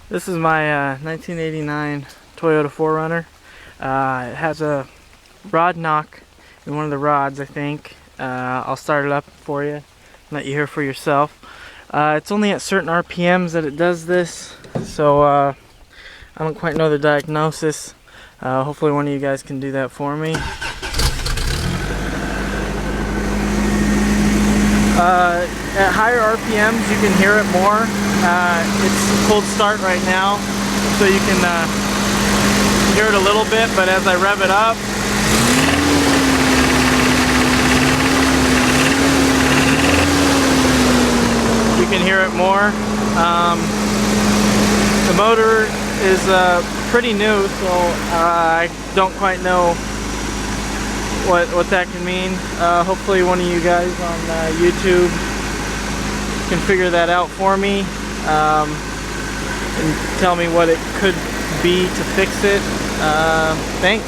This is my 1989 Toyota 4Runner. It has a rod knock in one of the rods, I think. I'll start it up for you, let you hear for yourself. It's only at certain RPMs that it does this, so I don't quite know the diagnosis. Hopefully one of you guys can do that for me. At higher RPMs you can hear it more. It's cold start right now, so you can hear it a little bit, but as I rev it up, you can hear it more. The motor is pretty new, so I don't quite know what that can mean. Hopefully one of you guys on YouTube can figure that out for me and tell me what it could be to fix it. Thanks.